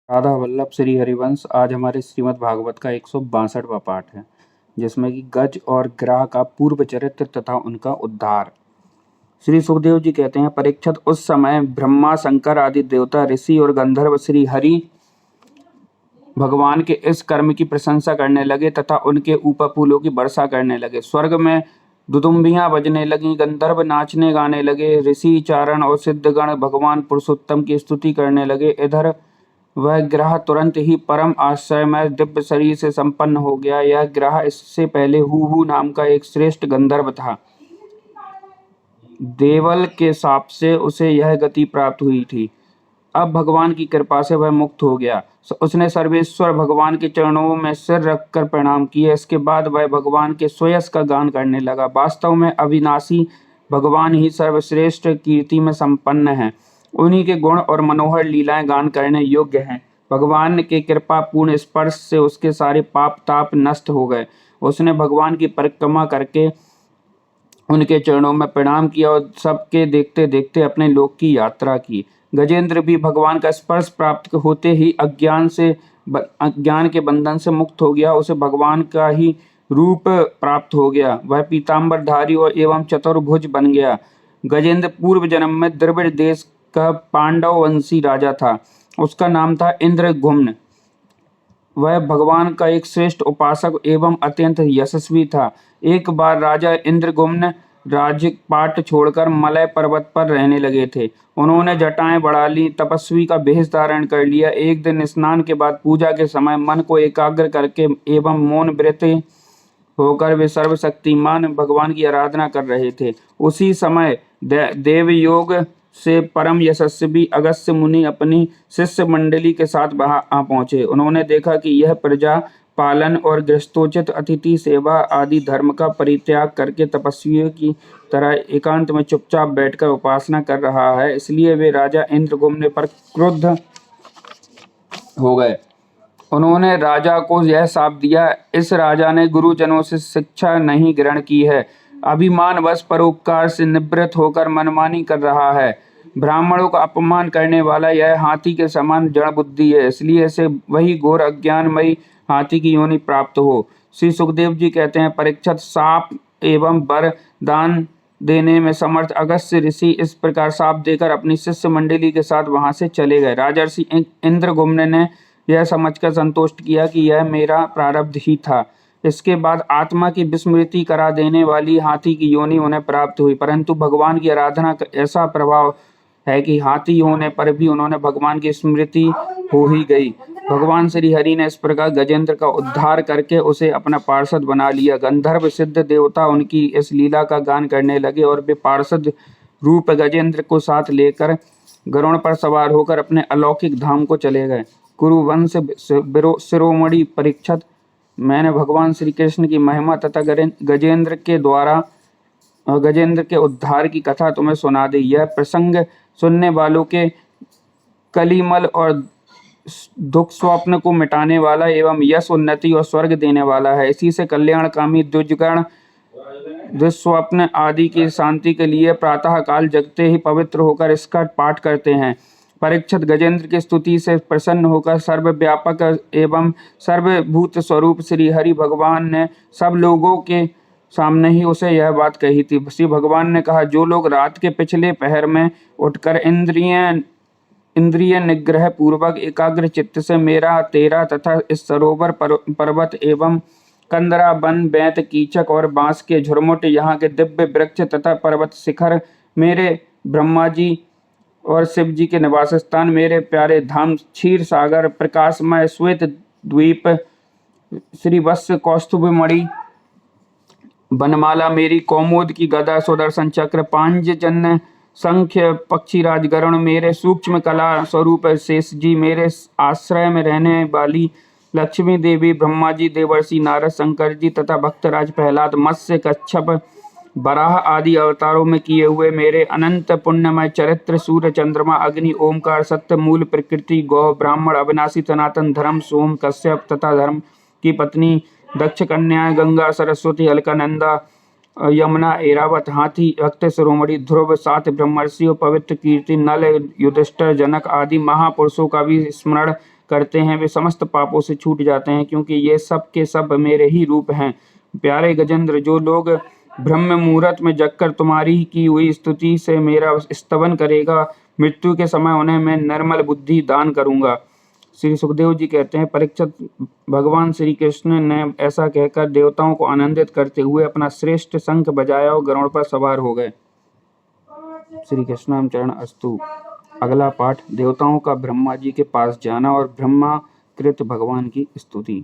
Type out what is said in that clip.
राधा वल्लभ श्री हरिवंश आज हमारे श्रीमद् भागवत का 162वां पाठ है, जिसमें कि गज और ग्राह का पूर्व चरित्र तथा उनका उद्धार। श्री सुखदेव जी कहते हैं, परीक्षित, उस समय ब्रह्मा, शंकर आदि देवता, ऋषि और गंधर्व श्री हरि भगवान के इस कर्म की प्रशंसा करने लगे तथा उनके ऊपर फूलों की वर्षा करने लगे। स्वर्ग में दुदुम्बियां बजने लगीं, गंधर्व नाचने गाने लगे, ऋषि, चारण और सिद्धगण भगवान पुरुषोत्तम की स्तुति करने लगे। इधर वह ग्रह तुरंत ही परम आश्चर्यमय दिव्य शरीर से संपन्न हो गया। यह ग्रह इससे पहले हूहू नाम का एक श्रेष्ठ गंधर्व था। देवल के शाप से उसे यह गति प्राप्त हुई थी। अब भगवान की कृपा से वह मुक्त हो गया। उसने सर्वेश्वर भगवान के चरणों में सिर रखकर प्रणाम किए। इसके बाद वह भगवान के स्वयं का गान करने लगा। वास्तव में अविनाशी भगवान ही सर्वश्रेष्ठ कीर्ति में संपन्न है। उन्हीं के गुण और मनोहर लीलाएं गान करने योग्य हैं। भगवान के कृपा पूर्ण स्पर्श से उसके सारे पाप ताप नष्ट हो गए। उसने भगवान की परिक्रमा करके उनके चरणों में प्रणाम किया और सबके देखते देखते अपने लोक की यात्रा की। गजेंद्र भी भगवान का स्पर्श प्राप्त होते ही अज्ञान के बंधन से मुक्त हो गया। उसे भगवान का ही रूप प्राप्त हो गया। वह पीताम्बरधारी और एवं चतुर्भुज बन गया। गजेंद्र पूर्व जन्म में द्रविड़ देश का पांडव वंशी राजा था। उसका नाम था इंद्रगुम्न। वह भगवान का एक श्रेष्ठ उपासक एवं अत्यंत यशस्वी था। एक बार राजा इंद्रगुम्न राजपाट छोड़कर मलय पर्वत पर रहने लगे थे। उन्होंने जटाएं बढ़ा ली, तपस्वी का भेष धारण कर लिया। एक दिन स्नान के बाद पूजा के समय मन को एकाग्र करके एवं मौन व्रत होकर वे सर्वशक्तिमान भगवान की आराधना कर रहे थे। उसी समय देवयोग से परम यशस्वी अगस्त्य मुनि अपनी शिष्य मंडली के साथ वहां आ पहुंचे। उन्होंने देखा कि यह प्रजा पालन और गृहस्थोचित अतिथि सेवा आदि धर्म का परित्याग करके तपस्वियों की तरह एकांत में चुपचाप बैठकर उपासना कर रहा है। इसलिए वे राजा इंद्रगुम्न पर क्रुद्ध हो गए। उन्होंने राजा को यह शाप दिया, इस राजा ने गुरुजनों से शिक्षा नहीं ग्रहण की है, अभिमानवश परोपकार से निवृत्त होकर मनमानी कर रहा है। ब्राह्मणों का अपमान करने वाला यह हाथी के समान जड़ बुद्धि है, इसलिए इसे वही घोर अज्ञानमयी हाथी की योनि प्राप्त हो। श्री सुखदेव जी कहते हैं, परीक्षित, साप एवं वर दान देने में समर्थ अगस्त्य ऋषि इस प्रकार शाप देकर अपनी शिष्य मंडली के साथ वहां से चले गए। राजर्षि इंद्रगुम्न ने यह समझकर संतुष्ट किया कि यह मेरा प्रारब्ध ही था। इसके बाद आत्मा की विस्मृति करा देने वाली हाथी की योनि उन्हें प्राप्त हुई, परंतु भगवान की आराधना का ऐसा प्रभाव है कि हाथी होने पर भी उन्होंने भगवान की स्मृति हो ही गई। भगवान श्री हरि ने इस प्रकार गजेंद्र का उद्धार करके उसे अपना पार्षद बना लिया। गंधर्व सिद्ध देवता उनकी इस लीला का गान करने लगे और वे पार्षद रूप गजेंद्र को साथ लेकर गरुड़ पर सवार होकर अपने अलौकिक धाम को चले गए। कुरुवंश शिरोमणि परीक्षित, मैंने भगवान श्री कृष्ण की महिमा तथा गजेंद्र के उद्धार की कथा तुम्हें सुना दी। यह प्रसंग सुनने वालों के कलिमल और दुख स्वप्न को मिटाने वाला एवं यश, उन्नति और स्वर्ग देने वाला है। इसी से कल्याणकामी द्विजगण दुष्स्वप्न आदि की शांति के लिए प्रातः काल जगते ही पवित्र होकर इसका पाठ करते हैं। परीक्षित, गजेंद्र की स्तुति से प्रसन्न होकर सर्वव्यापक एवं सर्वभूत स्वरूप श्री हरि भगवान ने सब लोगों के सामने ही उसे यह बात कही थी। श्री भगवान ने कहा, जो लोग रात के पिछले पहर में उठकर इंद्रिय निग्रह पूर्वक एकाग्र चित्त से मेरा, तेरा तथा इस सरोवर पर्वत एवं कंदरा, वन, बैत, कीचक और बांस के झुरमुट, यहाँ के दिव्य वृक्ष तथा पर्वत शिखर, मेरे ब्रह्मा जी और शिव जी के निवास स्थान, मेरे प्यारे धाम क्षीर सागर, प्रकाशमय श्वेत द्वीप, श्री वत्स कौस्तुभमणि बनमाला, मेरी कौमुद की गदा, सुदर्शन चक्र, पांचजन्य संख्य पक्षीराज गरुण, मेरे सूक्ष्म कला स्वरूप शेष जी, मेरे आश्रय में रहने वाली लक्ष्मी देवी, ब्रह्मा जी, देवर्षि नारद, शंकर जी तथा भक्तराज प्रहलाद, मत्स्य, कच्छप, बराह आदि अवतारों में किए हुए मेरे अनंत पुण्यमय चरित्र, सूर्य, चंद्रमा, अग्नि, ओमकार, सत्य, मूल, प्रकृति, गौ, ब्राह्मण, अविनाशी, सनातन धर्म, सोम, कश्यप तथा धर्म की पत्नी, दक्ष कन्या, गंगा, सरस्वती, अलकानंदा, यमुना, ऐरावत, हाथी, भक्त शिरोमणि, ध्रुव, सात ब्रह्मर्षियों, पवित्र कीर्ति, नल, युधिष्ठिर, जनक आदि महापुरुषों का भी स्मरण करते हैं वे समस्त पापों से छूट जाते हैं, क्योंकि ये सब के सब मेरे ही रूप हैं। प्यारे गजेंद्र, जो लोग ब्रह्म मुहूर्त में जगकर तुम्हारी की हुई स्तुति से मेरा स्तवन करेगा, मृत्यु के समय उन्हें मैं निर्मल बुद्धि दान करूंगा। श्री सुखदेव जी कहते हैं, परीक्षित, भगवान श्री कृष्ण ने ऐसा कहकर देवताओं को आनंदित करते हुए अपना श्रेष्ठ शंख बजाया और गरुड़ पर सवार हो गए। श्री कृष्णाम चरण अस्तु। अगला पाठ, देवताओं का ब्रह्मा जी के पास जाना और ब्रह्मा कृत भगवान की स्तुति।